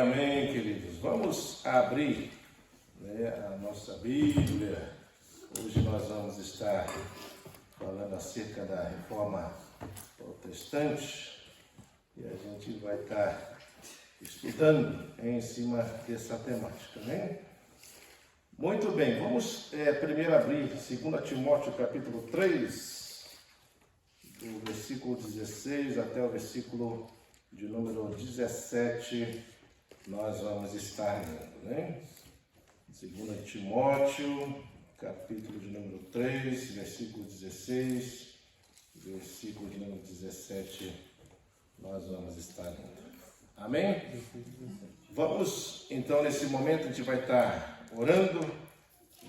Amém, queridos. Vamos abrir, a nossa Bíblia. Hoje nós vamos estar falando acerca da Reforma Protestante e a gente vai estar estudando em cima dessa temática, né? Muito bem, vamos primeiro abrir 2 Timóteo capítulo 3, do versículo 16 até o versículo de número 17, nós vamos estar lendo, né? 2 Timóteo, capítulo de número 3, versículo 16, versículo de número 17, nós vamos estar lendo. Amém? Vamos, então, nesse momento, a gente vai estar orando,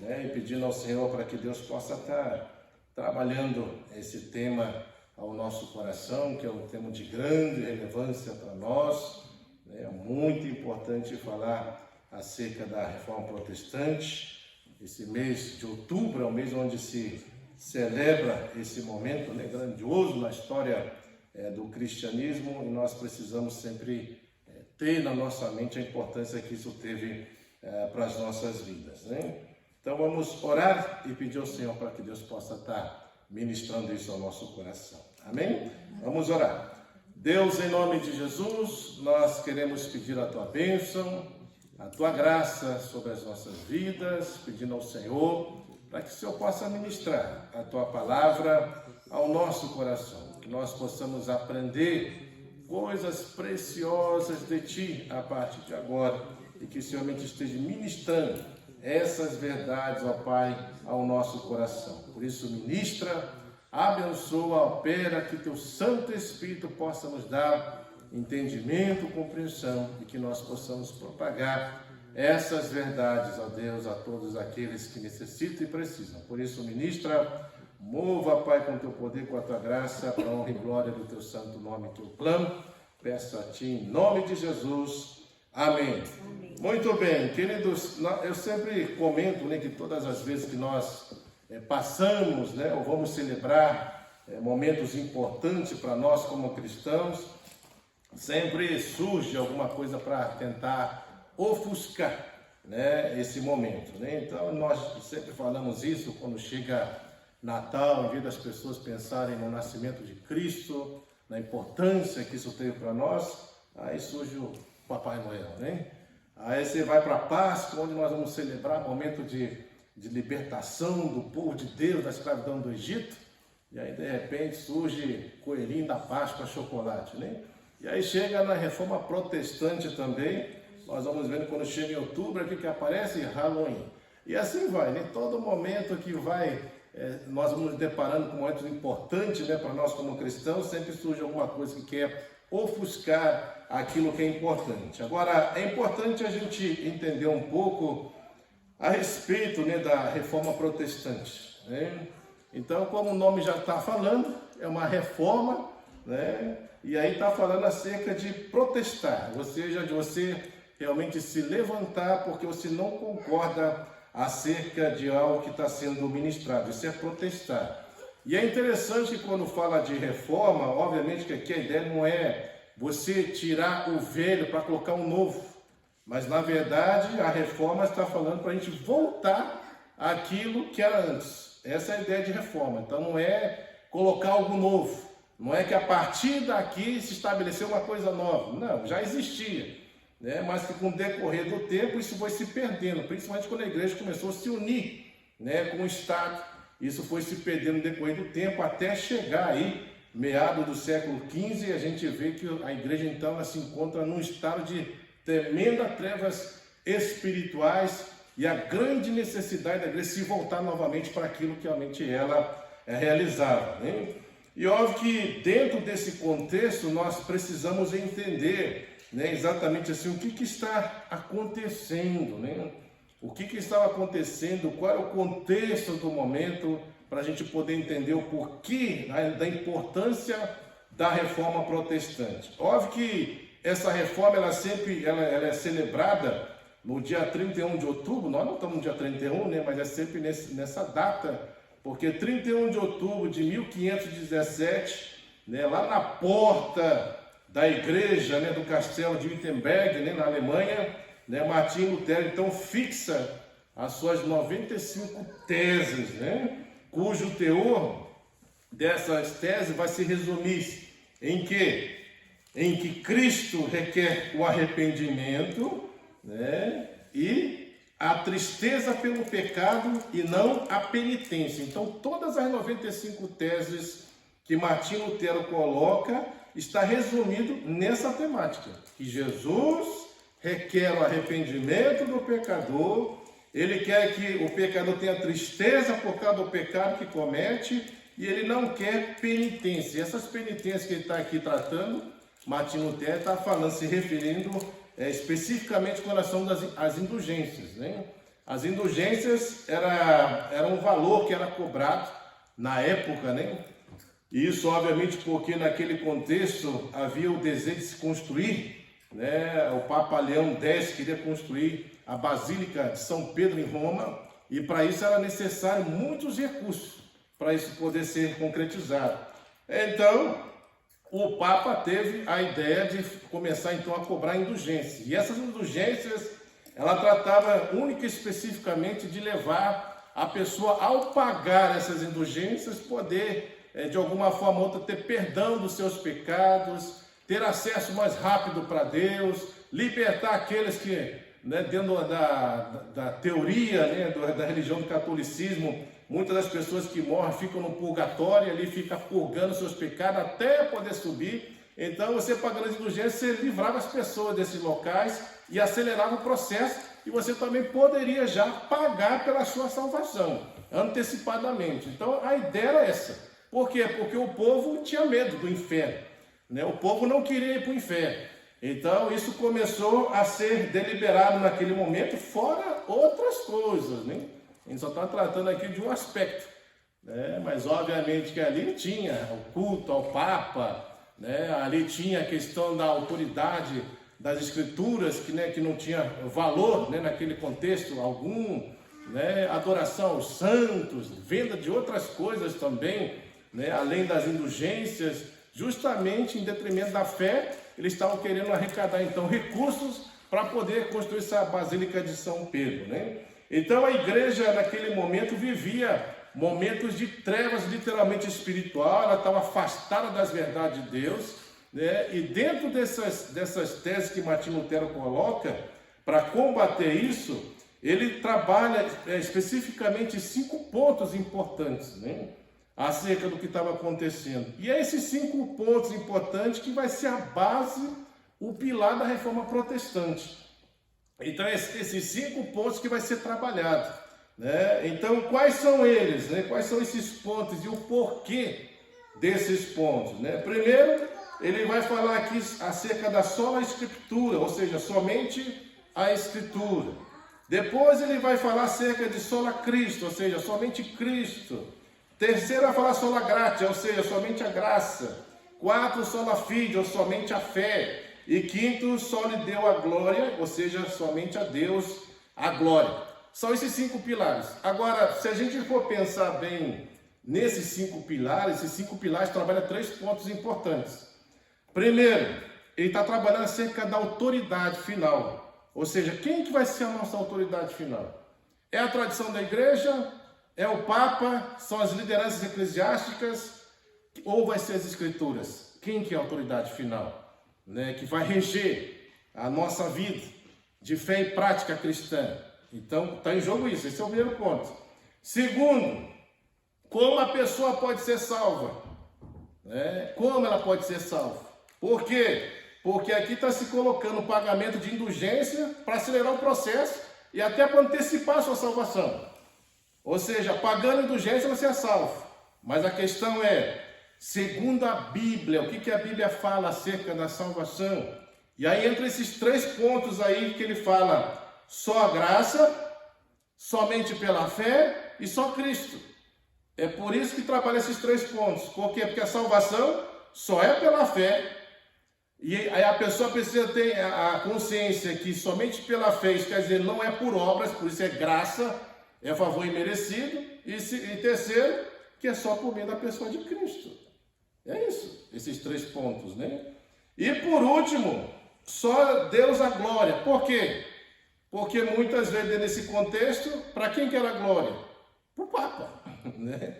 né, e pedindo ao Senhor para que Deus possa estar trabalhando esse tema ao nosso coração, que é um tema de grande relevância para nós. É muito importante falar acerca da Reforma Protestante. Esse mês de outubro é o mês onde se celebra esse momento, né, grandioso na história do cristianismo, e nós precisamos sempre ter na nossa mente a importância que isso teve para as nossas vidas, né? Então vamos orar e pedir ao Senhor para que Deus possa estar ministrando isso ao nosso coração. Amém? Vamos orar. Deus, em nome de Jesus, nós queremos pedir a Tua bênção, a Tua graça sobre as nossas vidas, pedindo ao Senhor para que o Senhor possa ministrar a Tua palavra ao nosso coração, que nós possamos aprender coisas preciosas de Ti a partir de agora e que o Senhor esteja ministrando essas verdades, ó Pai, ao nosso coração. Por isso, ministra, abençoa, opera, que Teu Santo Espírito possa nos dar entendimento, compreensão e que nós possamos propagar essas verdades, ó Deus, a todos aqueles que necessitam e precisam. Por isso, ministra, mova, Pai, com Teu poder, com a Tua graça, para a honra e glória do Teu santo nome que eu clamo. Peço a Ti, em nome de Jesus. Amém. Amém. Muito bem, queridos, eu sempre comento, né, que todas as vezes que nós passamos, né, ou vamos celebrar momentos importantes para nós como cristãos, sempre surge alguma coisa para tentar ofuscar, né, esse momento, né? Então nós sempre falamos isso quando chega Natal, em vez das pessoas pensarem no nascimento de Cristo, na importância que isso teve para nós, aí surge o Papai Noel, né? Aí você vai para a Páscoa, onde nós vamos celebrar o momento de libertação do povo de Deus da escravidão do Egito, e aí de repente surge coelhinho da Páscoa, chocolate, né? E aí chega na Reforma Protestante também, nós vamos vendo quando chega em outubro, aqui que aparece Halloween. E assim vai, né? Todo momento que vai, nós vamos deparando com momentos importantes, né, para nós como cristãos, sempre surge alguma coisa que quer ofuscar aquilo que é importante. Agora, é importante a gente entender um pouco a respeito, né, da Reforma Protestante, né? Então, como o nome já está falando, é uma reforma, né? E aí está falando acerca de protestar, ou seja, de você realmente se levantar porque você não concorda acerca de algo que está sendo ministrado. Isso é protestar. E é interessante que quando fala de reforma, obviamente que aqui a ideia não é você tirar o velho para colocar um novo, mas na verdade a reforma está falando para a gente voltar àquilo que era antes. Essa é a ideia de reforma. Então não é colocar algo novo, não é que a partir daqui se estabeleceu uma coisa nova. Não, já existia, né? Mas que com o decorrer do tempo isso foi se perdendo, principalmente quando a igreja começou a se unir, né, com o Estado. Isso foi se perdendo no decorrer do tempo até chegar aí, meado do século XV, e a gente vê que a igreja então ela se encontra num estado de tremenda trevas espirituais e a grande necessidade da igreja se voltar novamente para aquilo que realmente ela realizava, né? E óbvio que dentro desse contexto nós precisamos entender, né, exatamente assim o que está acontecendo, né? O que estava acontecendo, qual era o contexto do momento, para a gente poder entender o porquê, né, da importância da Reforma Protestante. Óbvio que essa reforma ela é celebrada no dia 31 de outubro, nós não estamos no dia 31, né, mas é sempre nessa data, porque 31 de outubro de 1517, né, lá na porta da igreja, né, do castelo de Wittenberg, né, na Alemanha, né, Martinho Lutero então fixa as suas 95 teses, né, cujo teor dessas teses vai se resumir em que? Em que Cristo requer o arrependimento, né, e a tristeza pelo pecado e não a penitência. Então, todas as 95 teses que Martinho Lutero coloca está resumido nessa temática, que Jesus requer o arrependimento do pecador, ele quer que o pecador tenha tristeza por causa do pecado que comete, e ele não quer penitência. E essas penitências que ele está aqui tratando, Martinho Lutero está falando, se referindo especificamente com relação às indulgências, né? As indulgências era um valor que era cobrado na época, né? E isso, obviamente, porque naquele contexto havia o desejo de se construir, né? O Papa Leão X queria construir a Basílica de São Pedro em Roma, e para isso era necessário muitos recursos para isso poder ser concretizado. Então, o Papa teve a ideia de começar então a cobrar indulgências. E essas indulgências, ela tratava única e especificamente de levar a pessoa, ao pagar essas indulgências, poder de alguma forma ou outra ter perdão dos seus pecados, ter acesso mais rápido para Deus, libertar aqueles que, né, dentro da teoria, né, da religião do catolicismo, muitas das pessoas que morrem ficam no purgatório, ali fica purgando seus pecados até poder subir. Então, você pagando as indulgências, você livrava as pessoas desses locais e acelerava o processo, e você também poderia já pagar pela sua salvação, antecipadamente. Então, a ideia era essa. Por quê? Porque o povo tinha medo do inferno, né? O povo não queria ir para o inferno. Então, isso começou a ser deliberado naquele momento, fora outras coisas, né? A gente só está tratando aqui de um aspecto, né? Mas obviamente que ali tinha o culto ao Papa, né? Ali tinha a questão da autoridade das escrituras, que não tinha valor, né, naquele contexto algum, né? Adoração aos santos, venda de outras coisas também, né? Além das indulgências, justamente em detrimento da fé. Eles estavam querendo arrecadar então recursos para poder construir essa Basílica de São Pedro, né? Então a igreja naquele momento vivia momentos de trevas literalmente espiritual, ela estava afastada das verdades de Deus, né? E dentro dessas teses que Martinho Lutero coloca, para combater isso, ele trabalha especificamente 5 pontos importantes, né, acerca do que estava acontecendo. E é esses 5 pontos importantes que vai ser a base, o pilar da reforma protestante. Então, esses 5 pontos que vai ser trabalhado, né? Então, quais são eles, né? Quais são esses pontos e o porquê desses pontos, né? Primeiro, ele vai falar aqui acerca da sola escritura, ou seja, somente a escritura. Depois ele vai falar acerca de sola Cristo, ou seja, somente Cristo. Terceiro, vai falar sola gratia, ou seja, somente a graça. 4, sola fide, ou somente a fé. E quinto, só lhe deu a glória, ou seja, somente a Deus a glória. São esses 5 pilares. Agora, se a gente for pensar bem nesses 5 pilares, esses 5 pilares trabalham 3 pontos importantes. Primeiro, ele está trabalhando acerca da autoridade final. Ou seja, quem que vai ser a nossa autoridade final? É a tradição da igreja? É o Papa? São as lideranças eclesiásticas? Ou vai ser as escrituras? Quem que é a autoridade final, né, que vai reger a nossa vida de fé e prática cristã? Então, está em jogo isso. Esse é o primeiro ponto. Segundo, como a pessoa pode ser salva? Né? Como ela pode ser salva? Por quê? Porque aqui está se colocando o pagamento de indulgência para acelerar o processo e até para antecipar a sua salvação. Ou seja, pagando indulgência você é salvo. Mas a questão é, segundo a Bíblia, o que a Bíblia fala acerca da salvação? E aí entra esses 3 pontos aí que ele fala: só a graça, somente pela fé e só Cristo. É por isso que trabalha esses 3 pontos. Por quê? Porque a salvação só é pela fé. E aí a pessoa precisa ter a consciência que somente pela fé, isso quer dizer, não é por obras, por isso é graça, é favor imerecido. E terceiro, que é só por meio da pessoa de Cristo. É isso, esses 3 pontos, né? E por último, só Deus a glória. Por quê? Porque muitas vezes nesse contexto, para quem que era a glória? Para o Papa, né?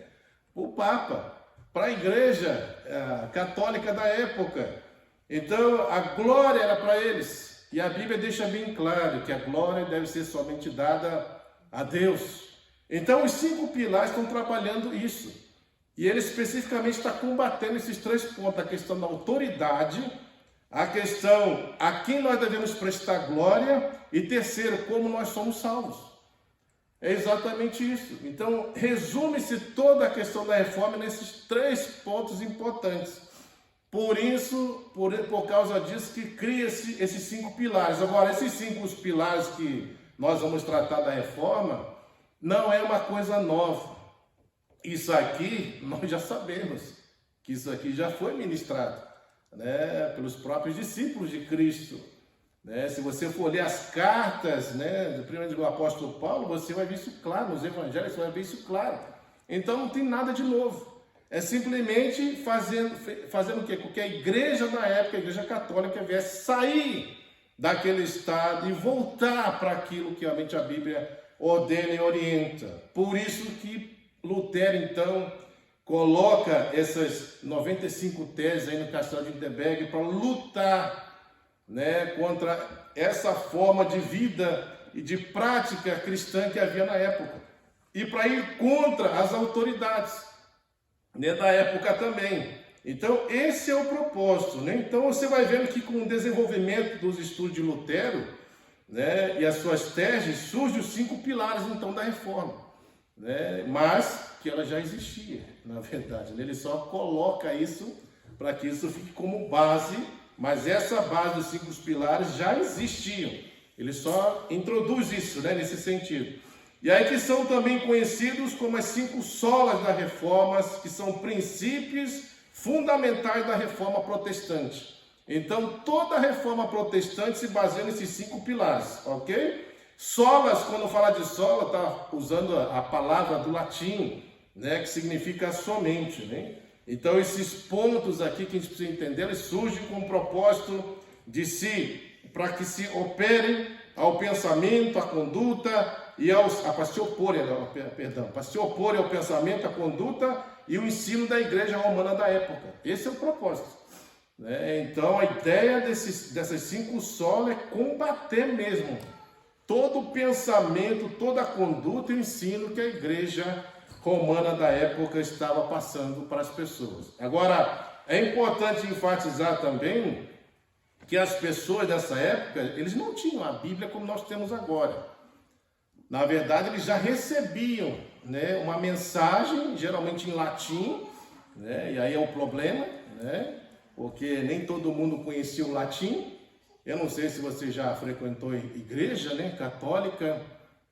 O Papa, para a igreja católica da época. Então a glória era para eles. E a Bíblia deixa bem claro que a glória deve ser somente dada a Deus. Então os 5 pilares estão trabalhando isso. E ele especificamente está combatendo esses 3 pontos: a questão da autoridade, a questão a quem nós devemos prestar glória, e terceiro, como nós somos salvos. É exatamente isso. Então, resume-se toda a questão da reforma nesses 3 pontos importantes. Por isso, por causa disso, que cria-se esses 5 pilares. Agora, esses 5 pilares que nós vamos tratar da reforma, não é uma coisa nova. Isso aqui, nós já sabemos, que isso aqui já foi ministrado, né, pelos próprios discípulos de Cristo. Né? Se você for ler as cartas, né, primeiro do apóstolo Paulo, você vai ver isso claro, nos evangelhos você vai ver isso claro. Então não tem nada de novo. É simplesmente fazendo o quê? Porque a igreja na época, a igreja católica, viesse sair daquele estado e voltar para aquilo que realmente a Bíblia ordena e orienta. Por isso que Lutero, então, coloca essas 95 teses aí no Castelo de Wittenberg para lutar, né, contra essa forma de vida e de prática cristã que havia na época. E para ir contra as autoridades, né, da época também. Então, esse é o propósito. Né? Então, você vai vendo que com o desenvolvimento dos estudos de Lutero, né, e as suas teses, surgem os 5 pilares, então, da reforma. Né? Mas que ela já existia, na verdade. Ele só coloca isso para que isso fique como base, mas essa base dos 5 pilares já existiam. Ele só introduz isso, né, nesse sentido. E aí que são também conhecidos como as 5 solas da reforma, que são princípios fundamentais da reforma protestante. Então, toda a reforma protestante se baseia nesses 5 pilares, ok? Solas, quando fala de sola, está usando a palavra do latim, né, que significa somente, né? Então, esses pontos aqui que a gente precisa entender, eles surgem com o propósito de para que se operem ao pensamento, à conduta e para se oporem ao pensamento, à conduta e o ensino da igreja romana da época. Esse é o propósito. Né? Então, a ideia dessas 5 solas é combater mesmo todo o pensamento, toda a conduta e o ensino que a igreja romana da época estava passando para as pessoas. Agora, é importante enfatizar também que as pessoas dessa época, eles não tinham a Bíblia como nós temos agora. Na verdade, eles já recebiam, né, uma mensagem, geralmente em latim, né, e aí é o problema, né, porque nem todo mundo conhecia o latim. Eu não sei se você já frequentou igreja, né, católica,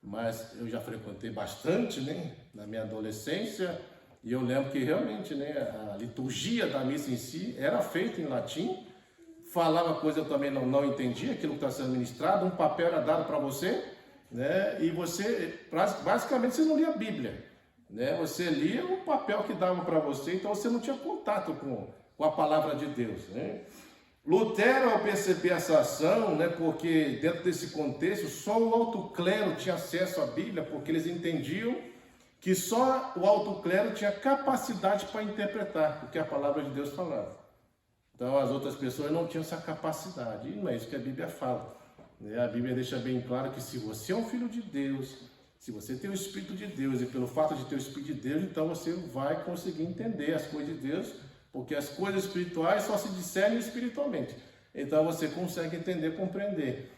mas eu já frequentei bastante, né, na minha adolescência, e eu lembro que realmente, né, a liturgia da missa em si era feita em latim. Falava coisa eu também não entendia, aquilo que está sendo ministrado, um papel era dado para você, né, e você, basicamente, você não lia a Bíblia, né, você lia o papel que davam para você, então você não tinha contato com a palavra de Deus, né. Lutero, ao perceber essa ação, né, porque dentro desse contexto, só o alto clero tinha acesso à Bíblia, porque eles entendiam que só o alto clero tinha capacidade para interpretar o que a palavra de Deus falava. Então as outras pessoas não tinham essa capacidade, e não é isso que a Bíblia fala. A Bíblia deixa bem claro que se você é um filho de Deus, se você tem o Espírito de Deus, e pelo fato de ter o Espírito de Deus, então você vai conseguir entender as coisas de Deus, porque as coisas espirituais só se discernem espiritualmente. Então você consegue entender, compreender,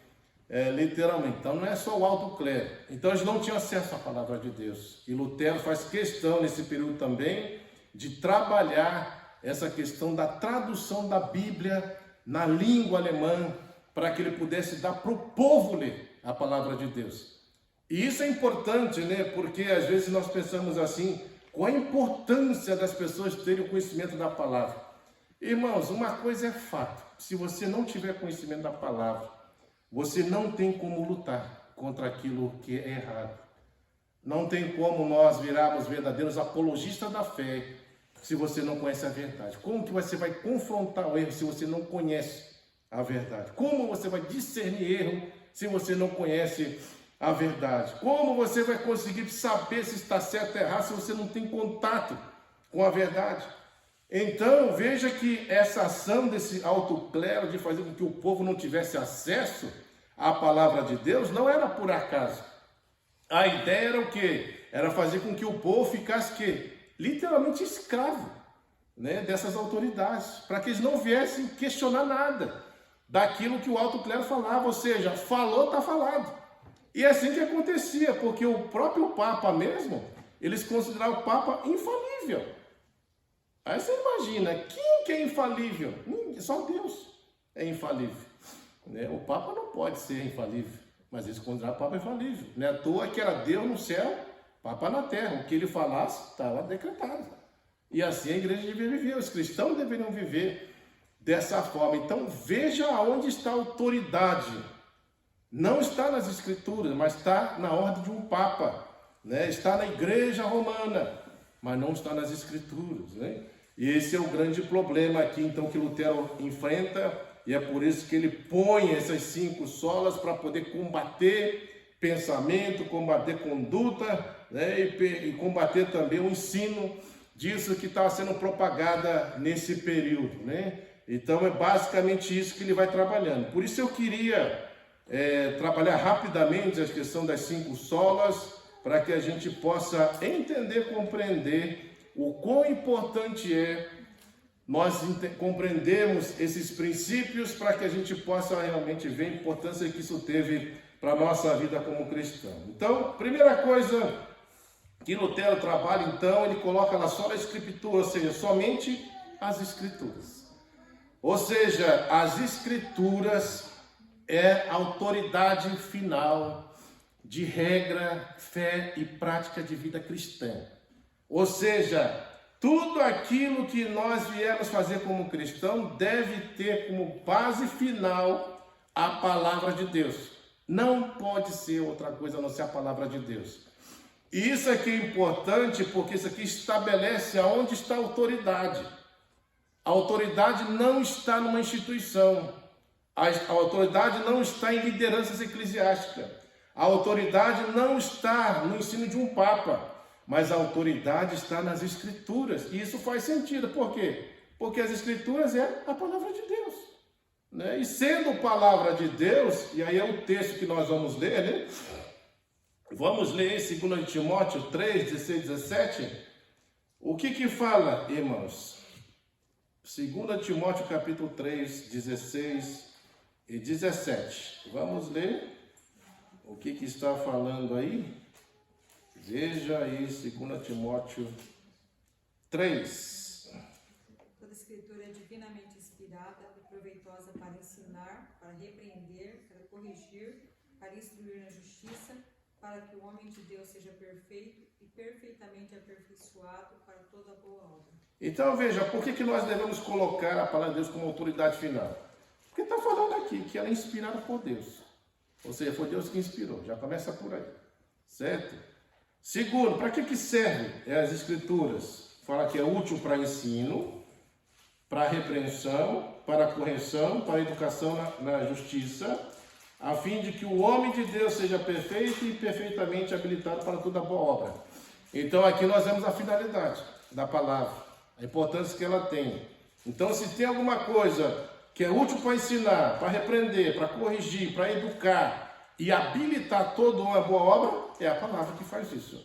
literalmente. Então não é só o alto clero. Então eles não tinham acesso à palavra de Deus. E Lutero faz questão nesse período também de trabalhar essa questão da tradução da Bíblia na língua alemã, para que ele pudesse dar para o povo ler a palavra de Deus. E isso é importante, né? Porque às vezes nós pensamos assim, qual a importância das pessoas terem o conhecimento da palavra. Irmãos, uma coisa é fato, se você não tiver conhecimento da palavra, você não tem como lutar contra aquilo que é errado. Não tem como nós virarmos verdadeiros apologistas da fé se você não conhece a verdade? Como que você vai confrontar o erro se você não conhece a verdade? Como você vai discernir erro se você não conhece a verdade? Como você vai conseguir saber se está certo ou errado se você não tem contato com a verdade? Então, veja que essa ação desse alto clero de fazer com que o povo não tivesse acesso à palavra de Deus não era por acaso. A ideia era o quê? Era fazer com que o povo ficasse quê? Literalmente escravo, né, dessas autoridades, para que eles não viessem questionar nada daquilo que o alto clero falava, ou seja, falou, está falado. E é assim que acontecia, porque o próprio Papa mesmo, eles consideravam o Papa infalível. Aí você imagina, quem que é infalível? Só Deus é infalível. Né? O Papa não pode ser infalível, mas eles consideravam o Papa infalível. Não é à toa que era Deus no céu, Papa na terra. O que ele falasse estava decretado. E assim a igreja devia viver, os cristãos deveriam viver dessa forma. Então veja aonde está a autoridade. Não está nas escrituras, mas está na ordem de um Papa. Né? Está na igreja romana, mas não está nas escrituras. Né? E esse é o grande problema aqui, então, que Lutero enfrenta, e é por isso que ele põe essas 5 solas para poder combater pensamento, combater conduta, né? E combater também o ensino disso que estava sendo propagada nesse período. Né? Então é basicamente isso que ele vai trabalhando. Por isso eu queria trabalhar rapidamente a questão das 5 solas, para que a gente possa entender, compreender o quão importante é nós compreendermos esses princípios, para que a gente possa realmente ver a importância que isso teve para a nossa vida como cristão. Então, primeira coisa que Lutero trabalha, então, ele coloca lá só a escritura, ou seja, somente as escrituras. Ou seja, as escrituras é a autoridade final de regra, fé e prática de vida cristã. Ou seja, tudo aquilo que nós viemos fazer como cristão deve ter como base final a palavra de Deus. Não pode ser outra coisa a não ser a palavra de Deus. E isso aqui é importante porque isso aqui estabelece aonde está a autoridade. A autoridade não está numa instituição. A autoridade não está em lideranças eclesiásticas. A autoridade não está no ensino de um Papa, mas a autoridade está nas Escrituras. E isso faz sentido. Por quê? Porque as Escrituras é a palavra de Deus. Né? E sendo palavra de Deus, e aí é o texto que nós vamos ler, né? Vamos ler em 2 Timóteo 3, 16, 17. O que fala, irmãos? 2 Timóteo capítulo 3, 16 e 17. Vamos ler o que está falando aí. Veja aí 2 Timóteo 3. Toda escritura é divinamente inspirada e proveitosa para ensinar, para repreender, para corrigir, para instruir na justiça, para que o homem de Deus seja perfeito e perfeitamente aperfeiçoado para toda boa obra. Então veja, por que nós devemos colocar a palavra de Deus como autoridade final? Porque está falando aqui que ela é inspirada por Deus. Ou seja, foi Deus que inspirou. Já começa por aí. Certo? Segundo, para que serve as escrituras? Fala que é útil para ensino, para repreensão, para correção, para educação na justiça, a fim de que o homem de Deus seja perfeito e perfeitamente habilitado para toda boa obra. Então aqui nós vemos a finalidade da palavra, a importância que ela tem. Então se tem alguma coisa que é útil para ensinar, para repreender, para corrigir, para educar e habilitar toda uma boa obra, é a palavra que faz isso.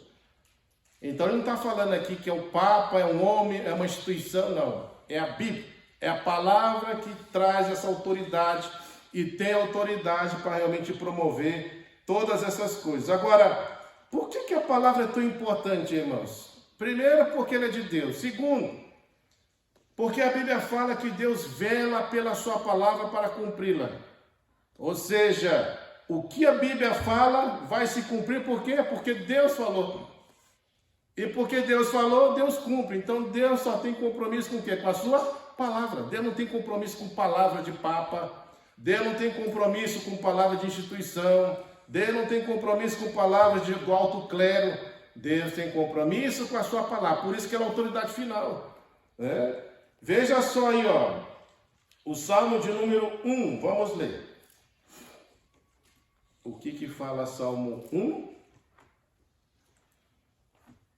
Então ele não está falando aqui que é o Papa, é um homem, é uma instituição, não. É a Bíblia, é a palavra que traz essa autoridade e tem autoridade para realmente promover todas essas coisas. Agora, por que a palavra é tão importante, irmãos? Primeiro, porque ela é de Deus. Segundo, porque a Bíblia fala que Deus vela pela sua palavra para cumpri-la. Ou seja, o que a Bíblia fala vai se cumprir, por quê? Porque Deus falou. E porque Deus falou, Deus cumpre. Então Deus só tem compromisso com o quê? Com a sua palavra. Deus não tem compromisso com palavra de Papa. Deus não tem compromisso com palavra de instituição. Deus não tem compromisso com palavras do alto clero. Deus tem compromisso com a sua palavra. Por isso que ela é a autoridade final. né? Veja só aí, ó, o Salmo de número 1, vamos ler. O que fala Salmo 1?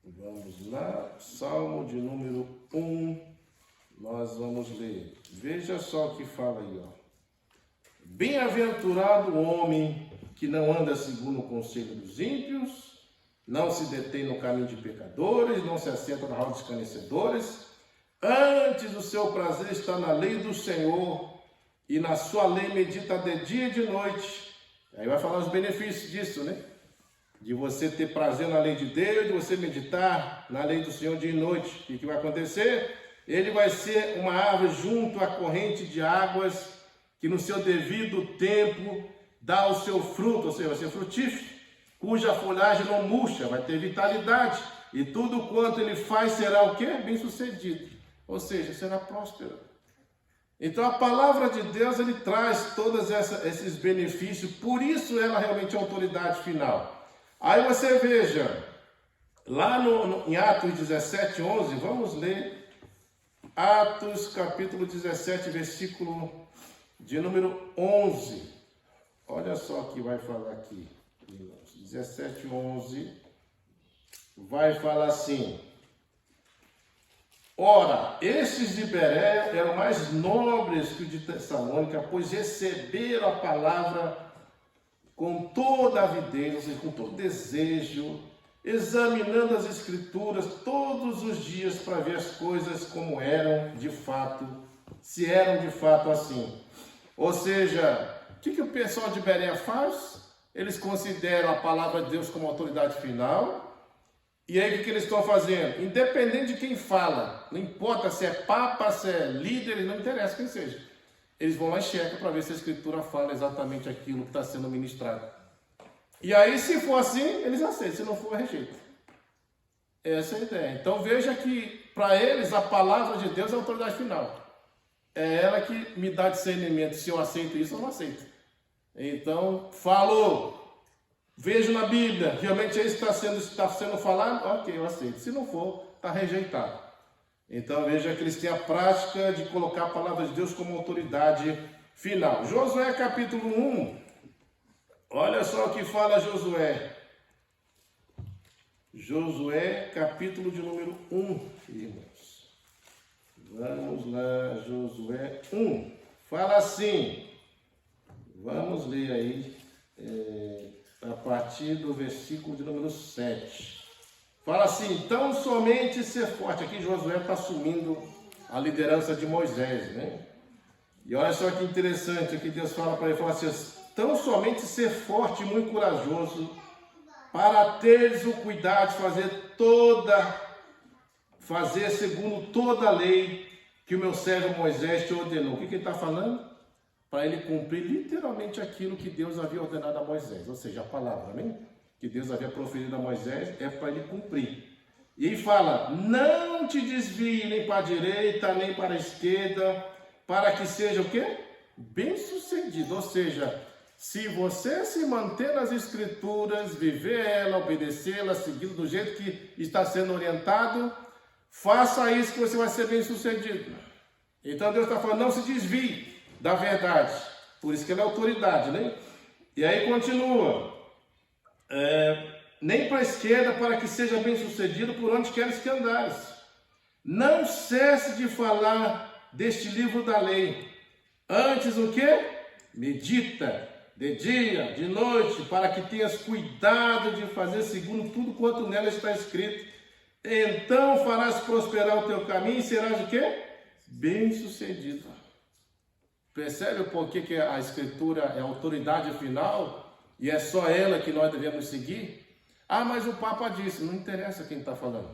Vamos lá, Salmo de número 1, nós vamos ler. Veja só o que fala aí, ó. Bem-aventurado o homem que não anda segundo o conselho dos ímpios, não se detém no caminho de pecadores, não se assenta na roda dos escarnecedores. Antes o seu prazer está na lei do Senhor, e na sua lei medita de dia e de noite. Aí vai falar os benefícios disso, né? De você ter prazer na lei de Deus, de você meditar na lei do Senhor dia e noite. O que vai acontecer? Ele vai ser uma árvore junto à corrente de águas, que no seu devido tempo dá o seu fruto, ou seja, vai ser frutífero, cuja folhagem não murcha, vai ter vitalidade, e tudo quanto ele faz será o quê? Bem sucedido, ou seja, será próspero. Então a palavra de Deus, ele traz todos esses benefícios, por isso ela realmente é a autoridade final. Aí você veja, lá em Atos 17, 11, vamos ler Atos capítulo 17, versículo de número 11. Olha só o que vai falar aqui. 17, 11. Vai falar assim. Ora, estes de Bereia eram mais nobres que os de Tessalônica, pois receberam a palavra com toda avidez e com todo desejo, examinando as Escrituras todos os dias para ver as coisas como eram de fato, se eram de fato assim. Ou seja, o que o pessoal de Bereia faz? Eles consideram a palavra de Deus como autoridade final. E aí o que eles estão fazendo? Independente de quem fala, não importa se é papa, se é líder, não interessa quem seja. Eles vão lá e checam para ver se a Escritura fala exatamente aquilo que está sendo ministrado. E aí, se for assim, eles aceitam. Se não for, rejeitam. Essa é a ideia. Então veja que para eles a palavra de Deus é a autoridade final. É ela que me dá discernimento se eu aceito isso ou não aceito. Então, falou, vejo na Bíblia, realmente isso está sendo falado, ok, eu aceito. Se não for, está rejeitado. Então veja que eles têm a prática de colocar a palavra de Deus como autoridade final. Josué capítulo 1, olha só o que fala Josué. Josué capítulo de número 1, irmãos. Vamos lá, Josué 1. Fala assim, vamos ler aí, a partir do versículo de número 7. Fala assim, então somente ser forte. Aqui Josué está assumindo a liderança de Moisés, né? E olha só que interessante, aqui Deus fala para ele, fala assim, tão somente ser forte e muito corajoso, para teres o cuidado de fazer segundo toda a lei que o meu servo Moisés te ordenou. O que ele está falando? Para ele cumprir literalmente aquilo que Deus havia ordenado a Moisés, ou seja, a palavra, né? Que Deus havia proferido a Moisés, é para ele cumprir. E ele fala, não te desvie nem para a direita, nem para a esquerda, para que seja o quê? Bem sucedido. Ou seja, se você se manter nas Escrituras, viver ela, obedecê-la, segui-la do jeito que está sendo orientado, faça isso que você vai ser bem sucedido. Então Deus está falando, não se desvie da verdade. Por isso que ela é autoridade, né? E aí continua. Nem para a esquerda, para que seja bem sucedido por onde queres que andares. Não cesse de falar deste livro da lei. Antes o quê? Medita de dia, de noite, para que tenhas cuidado de fazer segundo tudo quanto nela está escrito. Então farás prosperar o teu caminho e serás o quê? Bem sucedido. Percebe o porquê que a Escritura é a autoridade final? E é só ela que nós devemos seguir? Ah, mas o Papa disse, não interessa quem está falando.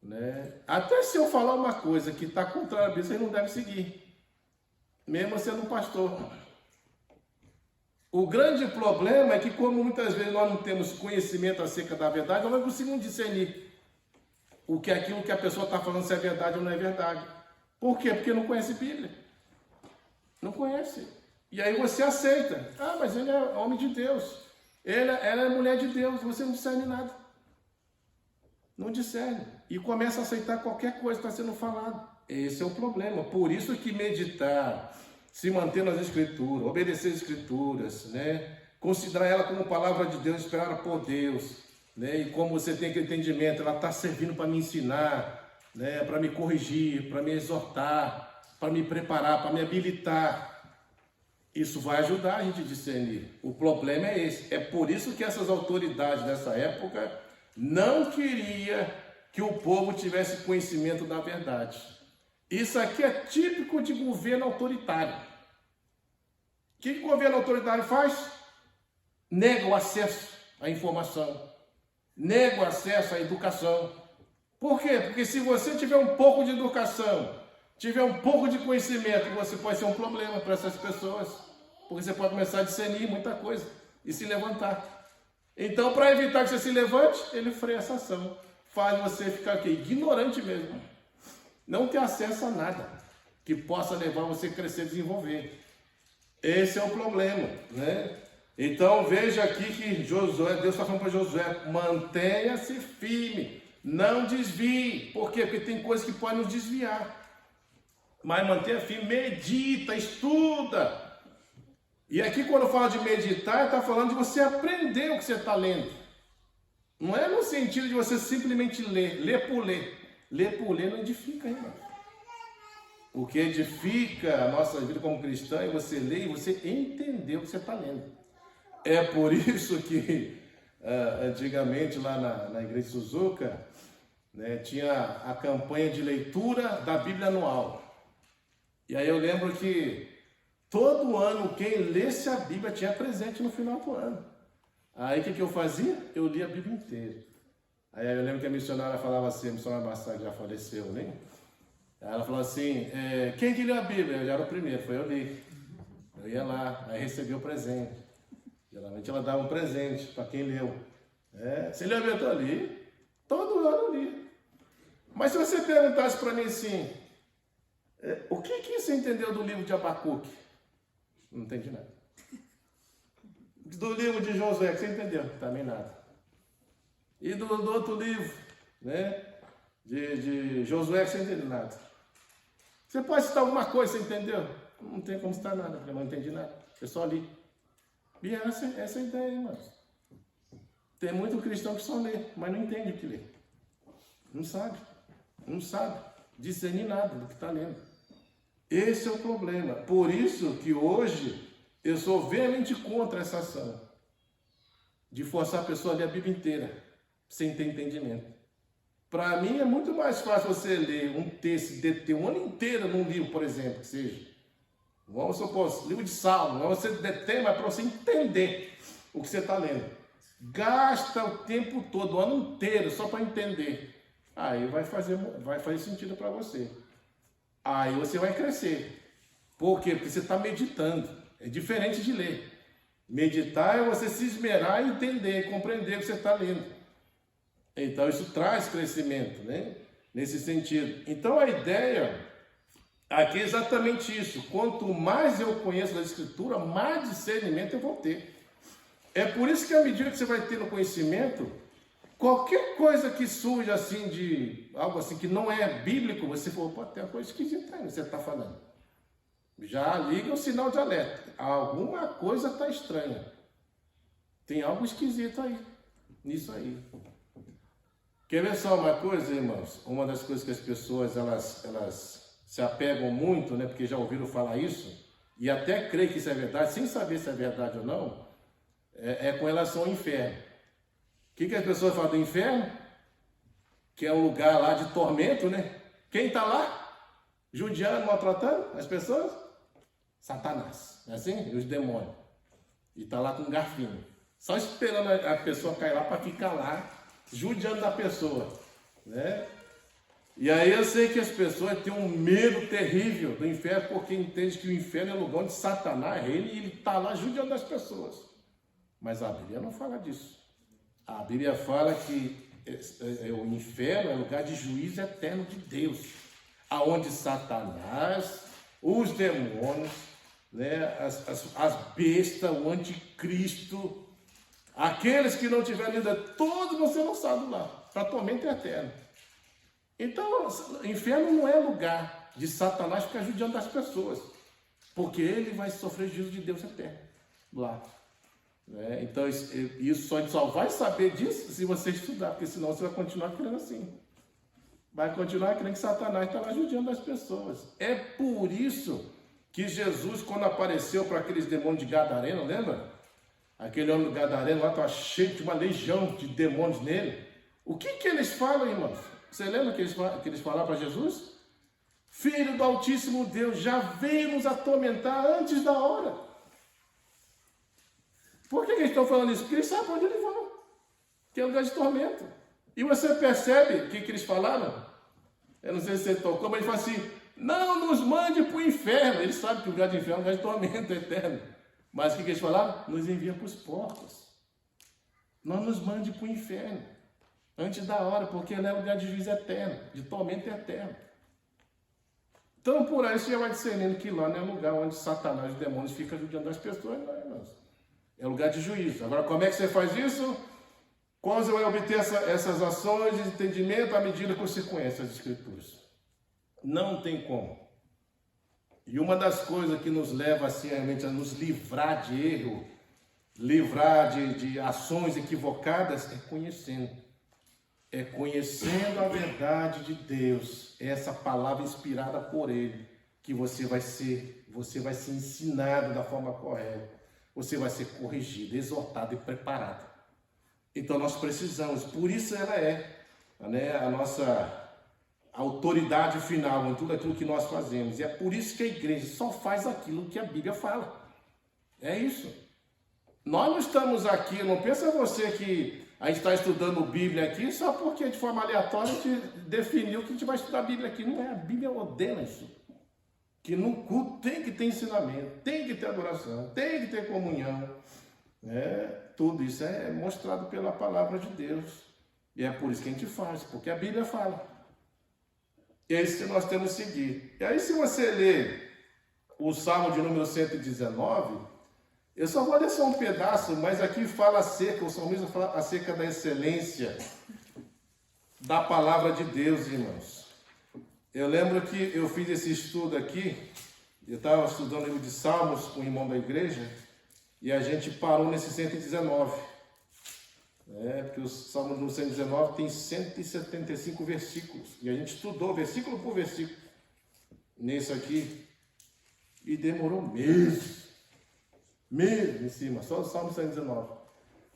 Né? Até se eu falar uma coisa que está contrária a Bíblia, você não deve seguir. Mesmo sendo um pastor. O grande problema é que, como muitas vezes nós não temos conhecimento acerca da verdade, nós não conseguimos discernir aquilo que a pessoa está falando, se é verdade ou não é verdade. Por quê? Porque não conhece Bíblia. Não conhece. E aí você aceita. Ah, mas ele é homem de Deus. Ela é mulher de Deus. Você não discerne nada. Não discerne. E começa a aceitar qualquer coisa que está sendo falado. Esse é o problema. Por isso que meditar, se manter nas Escrituras, obedecer as Escrituras, né? Considerar ela como palavra de Deus, esperada por Deus, né? E como você tem aquele entendimento, ela está servindo para me ensinar, né? Para me corrigir, para me exortar, para me preparar, para me habilitar. Isso vai ajudar a gente a discernir. O problema é esse. É por isso que essas autoridades dessa época não queriam que o povo tivesse conhecimento da verdade. Isso aqui é típico de governo autoritário. O que o governo autoritário faz? Nega o acesso à informação, nega o acesso à educação. Por quê? Porque se você tiver um pouco de educação, tiver um pouco de conhecimento, você pode ser um problema para essas pessoas, porque você pode começar a discernir muita coisa e se levantar. Então, para evitar que você se levante, ele freia essa ação, faz você ficar aqui, ignorante mesmo, não ter acesso a nada que possa levar você a crescer e desenvolver. Esse é o problema, né? Então veja aqui que Josué, Deus está falando para Josué, mantenha-se firme, não desvie. Por quê? Porque tem coisas que podem nos desviar. Mas mantenha firme, medita, estuda. E aqui quando fala de meditar, está falando de você aprender o que você está lendo. Não é no sentido de você simplesmente ler por ler. Ler por ler não edifica, irmão. O que edifica a nossa vida como cristã é você ler e você entender o que você está lendo. É por isso que antigamente lá na igreja de Suzuka, né, tinha a campanha de leitura da Bíblia anual. E aí eu lembro que todo ano quem lesse a Bíblia tinha presente no final do ano. Aí o que eu fazia? Eu lia a Bíblia inteira. Aí eu lembro que a missionária falava assim, a missionária Massag já faleceu, né? Ela falou assim, quem que leu a Bíblia? Eu já era o primeiro, foi eu li. Eu ia lá, aí recebi o presente. Geralmente ela dava um presente para quem leu. Você leu a Bíblia? Eu li. Todo ano eu li. Mas se você perguntasse para mim assim, o que você entendeu do livro de Abacuque? Não entendi nada. Do livro de Josué, o que você entendeu? Também nada. E do outro livro, né? De Josué, você não entendeu nada. Você pode citar alguma coisa, você entendeu? Não tem como citar nada, porque eu não entendi nada. Eu só li. E essa é a ideia, irmãos. Tem muito cristão que só lê, mas não entende o que lê. Não sabe. Não sabe discernir nada do que está lendo. Esse é o problema. Por isso que hoje eu sou veemente contra essa ação de forçar a pessoa a ler a Bíblia inteira, sem ter entendimento. Para mim é muito mais fácil você ler um texto, deter um ano inteiro num livro, por exemplo, que seja. Vamos supor, livro de Salmo, não você deter, mas para você entender o que você está lendo. Gasta o tempo todo, o ano inteiro, só para entender. Aí vai fazer sentido para você. Aí você vai crescer. Por quê? Porque você está meditando. É diferente de ler. Meditar é você se esmerar e entender, compreender o que você está lendo. Então isso traz crescimento, né? Nesse sentido. Então a ideia aqui é exatamente isso. Quanto mais eu conheço da Escritura, mais discernimento eu vou ter. É por isso que à medida que você vai tendo conhecimento, qualquer coisa que surge assim de algo assim que não é bíblico, você fala, pô, tem uma coisa esquisita aí que você está falando. Já liga o sinal de alerta. Alguma coisa está estranha. Tem algo esquisito aí. Nisso aí. Quer ver só uma coisa, irmãos? Uma das coisas que as pessoas elas se apegam muito, né? Porque já ouviram falar isso, e até creem que isso é verdade, sem saber se é verdade ou não, é com relação ao inferno. O que as pessoas falam do inferno? Que é um lugar lá de tormento, né? Quem está lá? Judiando, maltratando as pessoas? Satanás, não é assim? E os demônios. E está lá com um garfinho. Só esperando a pessoa cair lá para ficar lá, judiando da pessoa, né? E aí eu sei que as pessoas têm um medo terrível do inferno, porque entendem que o inferno é lugar onde Satanás reina e ele está lá judiando das pessoas. Mas a Bíblia não fala disso. A Bíblia fala que o inferno é lugar de juízo eterno de Deus, aonde Satanás, os demônios, né, as bestas, o anticristo, aqueles que não tiverem ainda, todos vão ser lançados lá. para tormento eterno. Então, o inferno não é lugar de Satanás ficar judiando das pessoas, porque ele vai sofrer juízo de Deus eterno lá. Então, isso a gente só vai saber disso se você estudar, porque senão você vai continuar crendo assim. Vai continuar crendo que Satanás está lá judiando as pessoas. É por isso que Jesus, quando apareceu para aqueles demônios de Gadareno, lembra? Aquele homem do Gadareno lá estava cheio de uma legião de demônios nele. O que eles falam, irmãos? Você lembra que eles falaram para Jesus? Filho do Altíssimo Deus, já veio nos atormentar antes da hora. Por que eles estão falando isso? Porque eles sabem para onde eles vão. Que é lugar de tormento. E você percebe o que eles falaram? Eu não sei se você tocou, mas eles falam assim, não nos mande para o inferno. Eles sabem que o lugar de inferno é um lugar de tormento eterno. Mas o que eles falaram? Nos envia para os porcos. Não nos mande para o inferno. Antes da hora, porque ele é lugar de juízo eterno, de tormento eterno. Então, por aí você já vai discernindo que lá não é lugar onde Satanás e os demônios ficam judiando as pessoas, não, irmãos. É lugar de juízo. Agora, como é que você faz isso? Como você vai obter essas ações de entendimento à medida que você conhece as Escrituras? Não tem como. E uma das coisas que nos leva assim, realmente, a nos livrar de erro, livrar de ações equivocadas, é conhecendo. É conhecendo a verdade de Deus, essa palavra inspirada por Ele, que você vai ser ensinado da forma correta, você vai ser corrigido, exortado e preparado. Então nós precisamos, por isso ela é, né, a nossa autoridade final em tudo aquilo que nós fazemos. E é por isso que a igreja só faz aquilo que a Bíblia fala. É isso. Nós não estamos aqui, não pensa você que a gente está estudando Bíblia aqui só porque de forma aleatória a gente definiu que a gente vai estudar a Bíblia aqui. Não é, a Bíblia ordena isso. Que no culto tem que ter ensinamento, tem que ter adoração, tem que ter comunhão. Tudo isso é mostrado pela palavra de Deus. E é por isso que a gente faz, porque a Bíblia fala. E é isso que nós temos que seguir. E aí se você ler o Salmo de número 119... eu só vou ler só um pedaço, mas aqui fala acerca, o salmista fala acerca da excelência da palavra de Deus, irmãos. Eu lembro que eu fiz esse estudo aqui, eu estava estudando o livro de Salmos com o irmão da igreja, e a gente parou nesse 119. Porque o Salmo número 119 tem 175 versículos, e a gente estudou versículo por versículo nesse aqui, e demorou meses. Mesmo em cima, só o Salmo 119.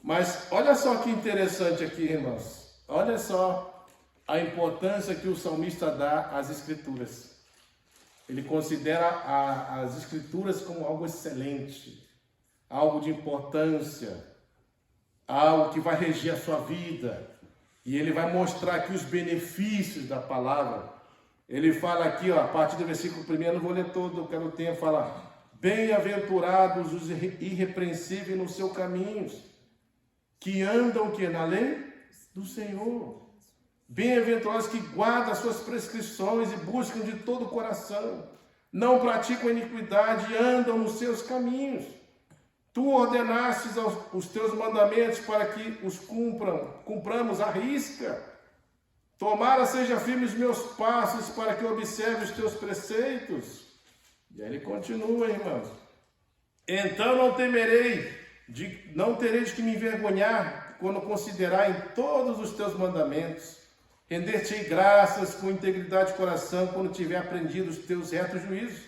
Mas olha só que interessante aqui, irmãos. Olha só a importância que o salmista dá às Escrituras. Ele considera as Escrituras como algo excelente, algo de importância, algo que vai regir a sua vida. E ele vai mostrar aqui os benefícios da palavra. Ele fala aqui, ó, a partir do versículo 1, não vou ler todo, eu quero tempo falar. Bem-aventurados os irrepreensíveis nos seus caminhos, que andam que na lei do Senhor. Bem-aventurados que guardam as suas prescrições e buscam de todo o coração. Não praticam iniquidade e andam nos seus caminhos. Tu ordenastes os teus mandamentos para que os cumpramos à risca. Tomara seja firme os meus passos para que eu observe os teus preceitos. E aí ele continua, irmãos. Então não tereis de que me envergonhar quando considerar em todos os teus mandamentos. Render-te graças com integridade de coração quando tiver aprendido os teus retos juízos.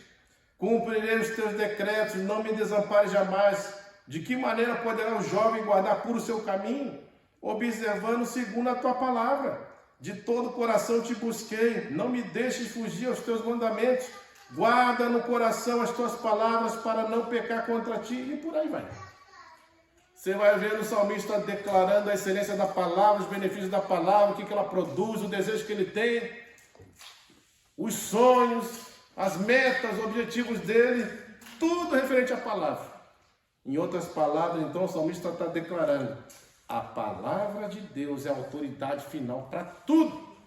Cumprirei os teus decretos, não me desampares jamais. De que maneira poderá o jovem guardar puro o seu caminho? Observando segundo a tua palavra. De todo o coração te busquei, não me deixes fugir aos teus mandamentos. Guarda no coração as tuas palavras para não pecar contra ti, e por aí vai. Você vai ver o salmista declarando a excelência da palavra, os benefícios da palavra, o que ela produz, o desejo que ele tem, os sonhos, as metas, os objetivos dele, tudo referente à palavra. Em outras palavras, então, o salmista está declarando: a palavra de Deus é a autoridade final para tudo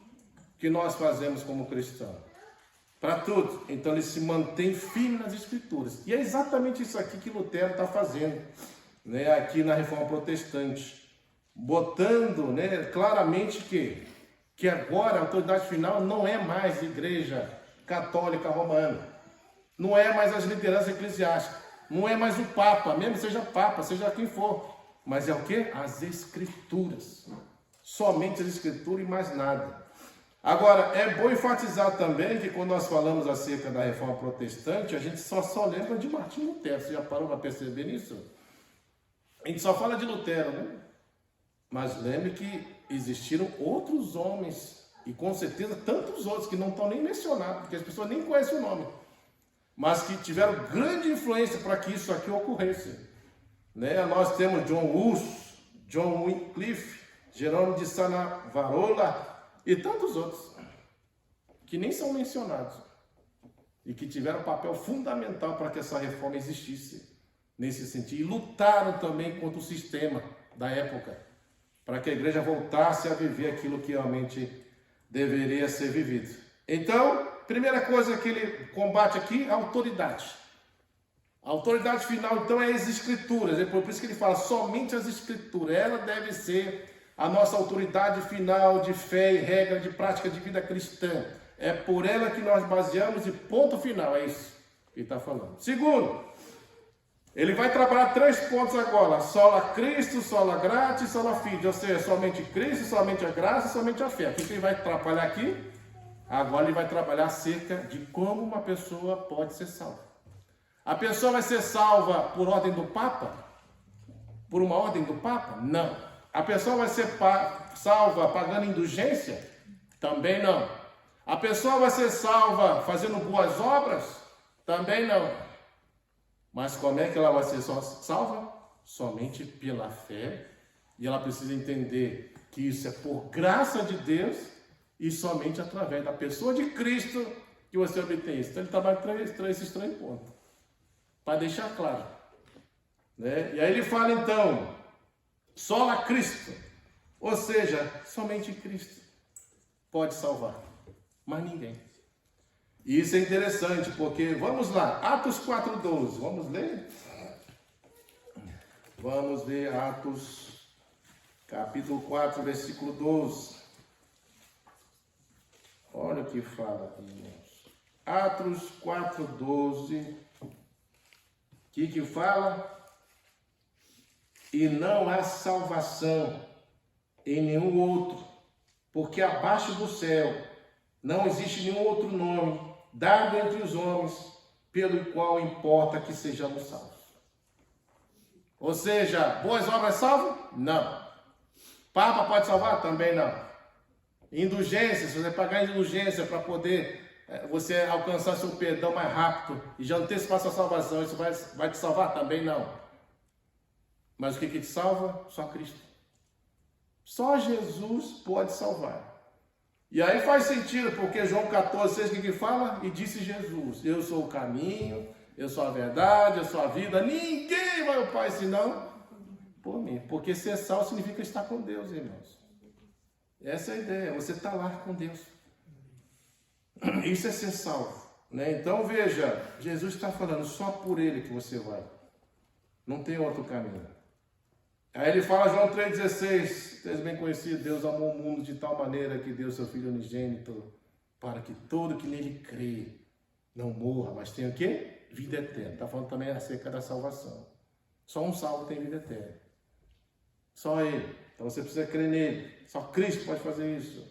que nós fazemos como cristãos. Para tudo. Então ele se mantém firme nas Escrituras. E é exatamente isso aqui que Lutero está fazendo, né, aqui na Reforma Protestante. botando, né, claramente que agora a autoridade final não é mais a Igreja Católica Romana, não é mais as lideranças eclesiásticas, não é mais o Papa, mesmo seja Papa, seja quem for, mas é o quê? As Escrituras, somente as Escrituras e mais nada. Agora, é bom enfatizar também que quando nós falamos acerca da Reforma Protestante, a gente só lembra de Martim Lutero. Você já parou para perceber nisso? A gente só fala de Lutero, né? Mas lembre que existiram outros homens, e com certeza tantos outros que não estão nem mencionados, porque as pessoas nem conhecem o nome, mas que tiveram grande influência para que isso aqui ocorresse. Né? Nós temos John Hus, John Wycliffe, Jerônimo de Savonarola, e tantos outros, que nem são mencionados, e que tiveram um papel fundamental para que essa reforma existisse, nesse sentido, e lutaram também contra o sistema da época, para que a igreja voltasse a viver aquilo que realmente deveria ser vivido. Então, primeira coisa que ele combate aqui é a autoridade. A autoridade final, então, é as Escrituras, é por isso que ele fala somente as Escrituras, ela deve ser a nossa autoridade final de fé e regra de prática de vida cristã. É por ela que nós baseamos e ponto final. É isso que ele está falando. Segundo, ele vai trabalhar 3 pontos agora. Sola Cristo, sola gratia, sola fide. Ou seja, somente Cristo, somente a graça, somente a fé. O que ele vai trabalhar aqui? Agora ele vai trabalhar acerca de como uma pessoa pode ser salva. A pessoa vai ser salva por ordem do Papa? Por uma ordem do Papa? Não. A pessoa vai ser salva pagando indulgência? Também não. A pessoa vai ser salva fazendo boas obras? Também não. Mas como é que ela vai ser salva? Somente pela fé. E ela precisa entender que isso é por graça de Deus e somente através da pessoa de Cristo que você obtém isso. Então ele trabalha esses 3 pontos, para deixar claro. Né? E aí ele fala então, sola Cristo, ou seja, somente Cristo pode salvar, mas ninguém. E isso é interessante, porque, vamos lá, Atos 4:12, vamos ler? Vamos ver Atos, capítulo 4, versículo 12. Olha o que fala aqui, irmãos. Atos 4:12, o que fala? E não há salvação em nenhum outro, porque abaixo do céu não existe nenhum outro nome dado entre os homens pelo qual importa que sejamos salvos. Ou seja, boas obras salvam? Não. Papa pode salvar? Também não. Indulgência, se você pagar indulgência para poder você alcançar seu perdão mais rápido e já antecipar sua salvação, isso vai te salvar? Também não. Mas o que te salva? Só Cristo. Só Jesus pode salvar. E aí faz sentido, porque João 14:6, o que fala? E disse Jesus, eu sou o caminho, eu sou a verdade, eu sou a vida, ninguém vai ao Pai senão por mim. Porque ser salvo significa estar com Deus, irmãos. Essa é a ideia, você está lá com Deus. Isso é ser salvo. Né? Então veja, Jesus está falando, só por Ele que você vai. Não tem outro caminho. Aí ele fala, João 3,16, vocês bem conhecidos, Deus amou o mundo de tal maneira que deu seu Filho unigênito, para que todo que nele crê não morra, mas tenha o quê? Vida eterna. Está falando também acerca da salvação. Só um salvo tem vida eterna. Só Ele. Então você precisa crer nele. Só Cristo pode fazer isso.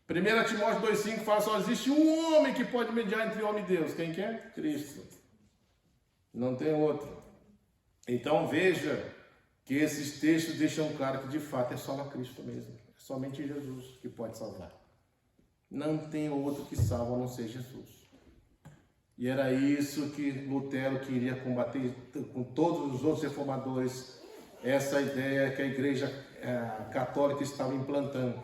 1 Timóteo 2,5 fala, só existe um homem que pode mediar entre homem e Deus. Quem que é? Cristo. Não tem outro. Então veja que esses textos deixam claro que de fato é só na Cristo mesmo. É somente Jesus que pode salvar. Não tem outro que salva a não ser Jesus. E era isso que Lutero queria combater com todos os outros reformadores, essa ideia que a Igreja Católica estava implantando,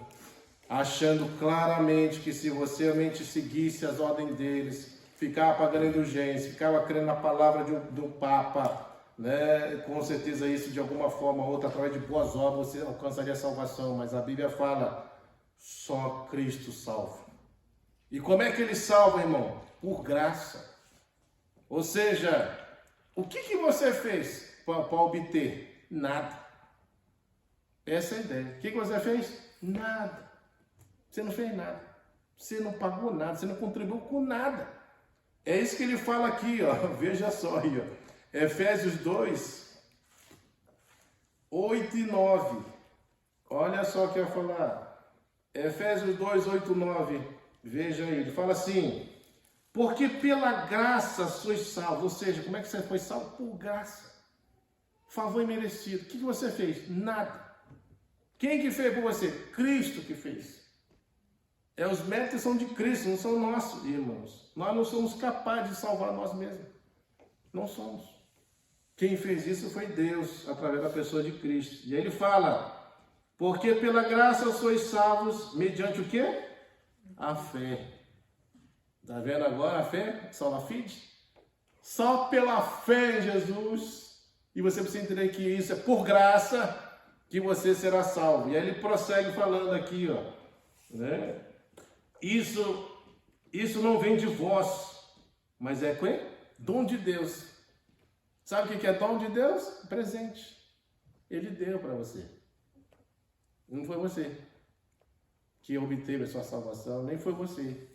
achando claramente que se você realmente seguisse as ordens deles, ficava pagando indulgência, ficava crendo na palavra do Papa, né? Com certeza isso de alguma forma ou outra, através de boas obras, você alcançaria a salvação. Mas a Bíblia fala, só Cristo salva. E como é que Ele salva, irmão? Por graça. Ou seja, o que você fez para obter? Nada. Essa é a ideia. O que você fez? Nada. Você não fez nada. Você não pagou nada. Você não contribuiu com nada. É isso que ele fala aqui, ó. Veja só aí, ó. Efésios 2, 8 e 9. Olha só o que eu ia falar. Efésios 2, 8 e 9. Veja aí. Ele fala assim: porque pela graça sois salvos. Ou seja, como é que você foi salvo? Por graça. Favor imerecido. O que você fez? Nada. Quem que fez por você? Cristo que fez. Os méritos são de Cristo, não são nossos, irmãos. Nós não somos capazes de salvar nós mesmos. Não somos. Quem fez isso foi Deus, através da pessoa de Cristo. E aí ele fala: porque pela graça sois salvos, mediante o quê? A fé. Está vendo agora a fé? Sola fide? Só pela fé em Jesus. E você precisa entender que isso é por graça que você será salvo. E aí ele prossegue falando aqui, ó, né? Isso não vem de vós, mas é dom de Deus. Sabe o que é dom de Deus? Presente. Ele deu para você. Não foi você que obteve a sua salvação, nem foi você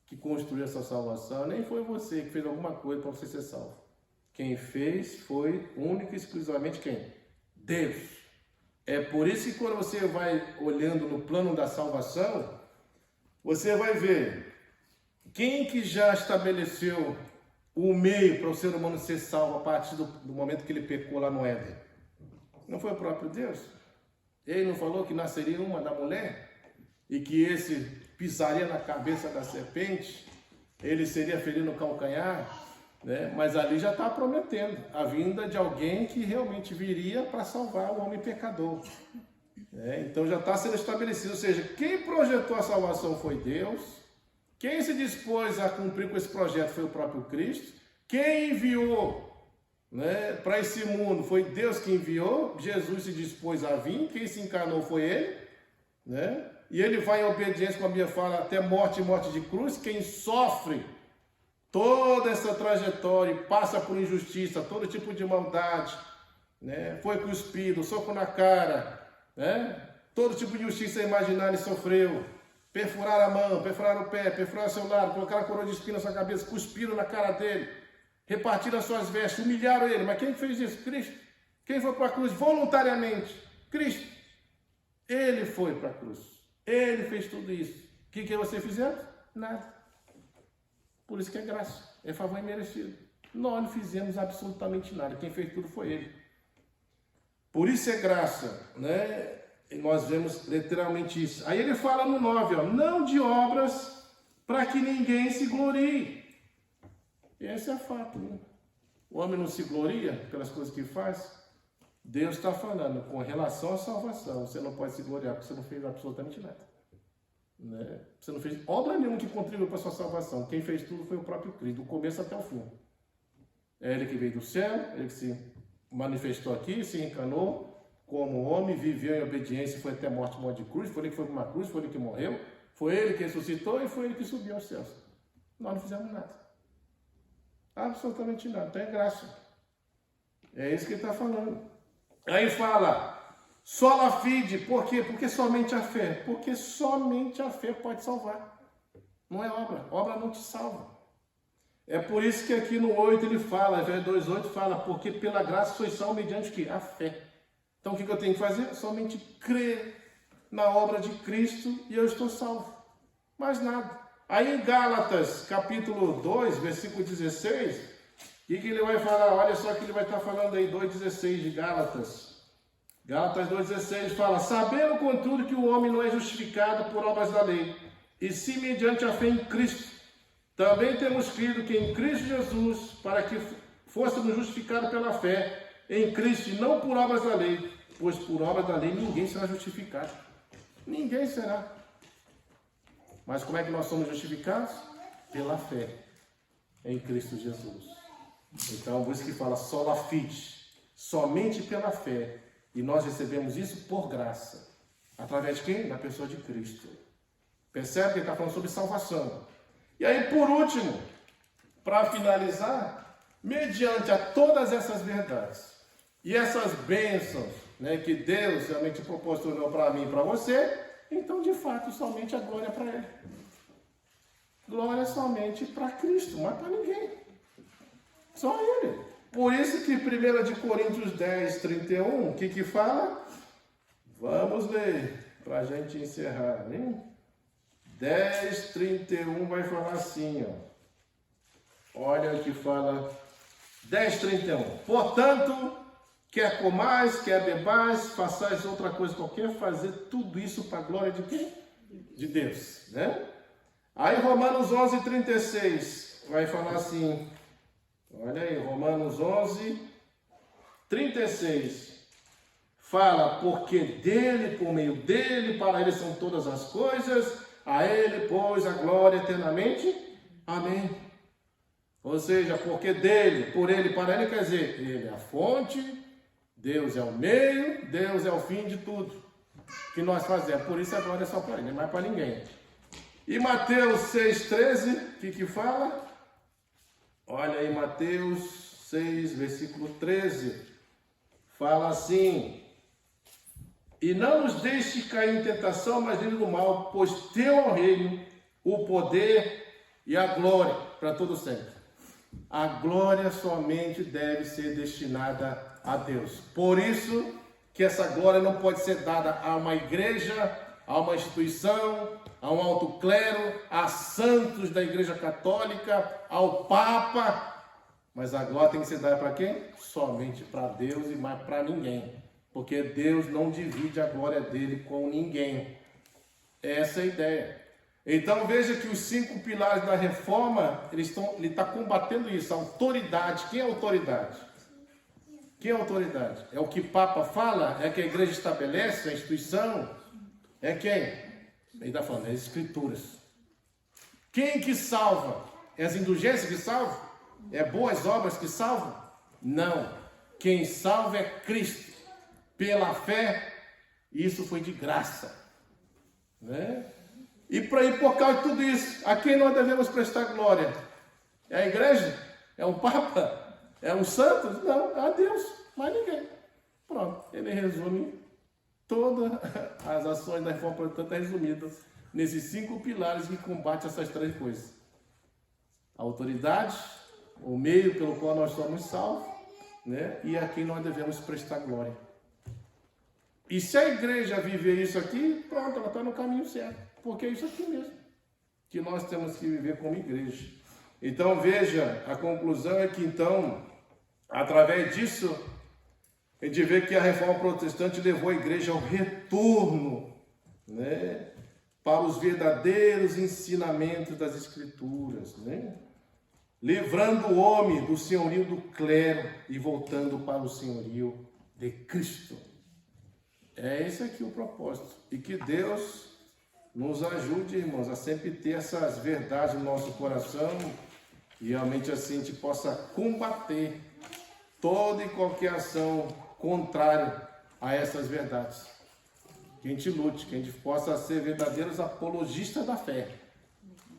que construiu a sua salvação, nem foi você que fez alguma coisa para você ser salvo. Quem fez foi única e exclusivamente quem? Deus. É por isso que quando você vai olhando no plano da salvação, você vai ver quem que já estabeleceu o meio para o ser humano ser salvo a partir do momento que ele pecou lá no Éden. Não foi o próprio Deus? Ele não falou que nasceria uma da mulher e que esse pisaria na cabeça da serpente, ele seria ferido no calcanhar, né? Mas ali já está prometendo a vinda de alguém que realmente viria para salvar o homem pecador. Então já está sendo estabelecido, ou seja, quem projetou a salvação foi Deus, quem se dispôs a cumprir com esse projeto foi o próprio Cristo, quem enviou, né, para esse mundo foi Deus que enviou, Jesus se dispôs a vir, quem se encarnou foi Ele, né? E Ele vai em obediência, como a Bíblia fala, até morte e morte de cruz. Quem sofre toda essa trajetória e passa por injustiça, todo tipo de maldade, né? Foi cuspido, soco na cara, né? Todo tipo de injustiça imaginária ele sofreu. Perfuraram a mão, perfuraram o pé, perfuraram o seu lado, colocaram a coroa de espinho na sua cabeça, cuspiram na cara dele, repartiram as suas vestes, humilharam ele. Mas quem fez isso? Cristo. Quem foi para a cruz voluntariamente? Cristo. Ele foi para a cruz. Ele fez tudo isso. O que você fizeram? Nada. Por isso que é graça, é favor imerecido. Nós não fizemos absolutamente nada. Quem fez tudo foi Ele. Por isso é graça, né? E nós vemos literalmente isso. Aí ele fala no 9, ó, não de obras para que ninguém se glorie. E esse é fato, né? O homem não se gloria pelas coisas que faz. Deus está falando com relação à salvação. Você não pode se gloriar porque você não fez absolutamente nada, né? Você não fez obra nenhuma que contribuiu para a sua salvação. Quem fez tudo foi o próprio Cristo, do começo até o fim. É Ele que veio do céu, Ele que se manifestou aqui, se encarnou como homem, viveu em obediência, foi até morte de cruz. Foi Ele que foi para uma cruz, foi Ele que morreu, foi Ele que ressuscitou e foi Ele que subiu aos céus. Nós não fizemos nada, absolutamente nada. Então é graça. É isso que ele está falando. Aí fala, sola fide, por quê? Porque somente a fé. Porque somente a fé pode salvar. Não é obra. Obra não te salva. É por isso que aqui no 8 ele fala, Efésios 2:8 fala, porque pela graça sois salvos mediante o quê? A fé. Então o que eu tenho que fazer? Somente crer na obra de Cristo e eu estou salvo. Mais nada. Aí em Gálatas, capítulo 2, versículo 16... O que ele vai falar? Olha só que ele vai estar falando aí, 2,16 de Gálatas. Gálatas 2,16 fala, sabendo contudo que o homem não é justificado por obras da lei, e sim mediante a fé em Cristo. Também temos crido que em Cristo Jesus, para que fôssemos justificados pela fé em Cristo, e não por obras da lei, pois por obras da lei ninguém será justificado. Ninguém será. Mas como é que nós somos justificados? Pela fé em Cristo Jesus. Então, por isso que fala sola fide, somente pela fé. E nós recebemos isso por graça. Através de quem? Da pessoa de Cristo. Percebe que ele está falando sobre salvação. E aí, por último, para finalizar, mediante a todas essas verdades e essas bênçãos né, que Deus realmente proporcionou para mim e para você, então de fato somente a glória para Ele. Glória somente para Cristo, mas para ninguém. Só Ele. Por isso que 1 de Coríntios 10, 31, o que fala? Vamos ler, para a gente encerrar, né? 10, 31 vai falar assim, ó. Olha o que fala 10, 31. Portanto, quer comais, quer bebais, façais outra coisa qualquer, fazer tudo isso para a glória de quem? De Deus, né? Aí Romanos 11, 36 vai falar assim, olha aí, Romanos 11, 36. Fala, porque dele, por meio dele, para ele são todas as coisas, a ele, pois, a glória eternamente. Amém. Ou seja, porque dele, por ele, para ele, quer dizer, ele é a fonte, Deus é o meio, Deus é o fim de tudo que nós fazemos. Por isso a glória é só para ele, não é para ninguém. E Mateus 6,13, o que fala? Olha aí, Mateus 6, versículo 13. Fala assim: e não nos deixe cair em tentação, mas livre do mal, pois teu é o reino, o poder e a glória para todo sempre. A glória somente deve ser destinada a Deus. Por isso que essa glória não pode ser dada a uma igreja, a uma instituição, a um alto clero, a santos da Igreja Católica, ao Papa. Mas a glória tem que ser dada para quem? Somente para Deus e mais para ninguém. Porque Deus não divide a glória dele com ninguém. Essa é a ideia. Então veja que os 5 pilares da reforma, ele está combatendo isso. A autoridade. Quem é a autoridade? Quem é a autoridade? É o que o Papa fala? É que a igreja estabelece, a instituição? É quem? Ele está falando, é as escrituras. Quem que salva? É as indulgências que salvam? É boas obras que salvam? Não. Quem salva é Cristo. Pela fé, isso foi de graça. Né? E por causa de tudo isso, a quem nós devemos prestar glória? É a igreja? É o Papa? É os santos? Não, é a Deus, mais ninguém. Pronto, ele resume todas as ações da reforma protestante resumidas nesses 5 pilares que combatem essas 3 coisas. A autoridade, o meio pelo qual nós somos salvos, né? E a quem nós devemos prestar glória. E se a igreja viver isso aqui, pronto, ela está no caminho certo. Porque é isso aqui mesmo que nós temos que viver como igreja. Então veja, a conclusão é que então, através disso, a gente vê que a reforma protestante levou a igreja ao retorno, né, para os verdadeiros ensinamentos das Escrituras, né, livrando o homem do senhorio do clero e voltando para o senhorio de Cristo. É esse aqui o propósito. E que Deus nos ajude, irmãos, a sempre ter essas verdades no nosso coração e realmente assim a gente possa combater toda e qualquer ação contrária a essas verdades. Que a gente lute, que a gente possa ser verdadeiros apologistas da fé.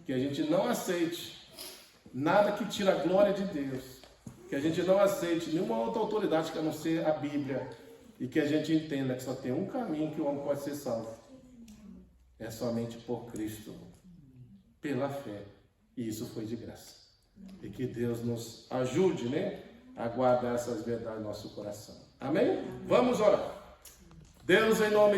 Que a gente não aceite nada que tire a glória de Deus. Que a gente não aceite nenhuma outra autoridade que a não ser a Bíblia. E que a gente entenda que só tem um caminho que o homem pode ser salvo. É somente por Cristo, pela fé. E isso foi de graça. E que Deus nos ajude, né, a guardar essas verdades no nosso coração. Amém? Vamos orar. Deus, em nome de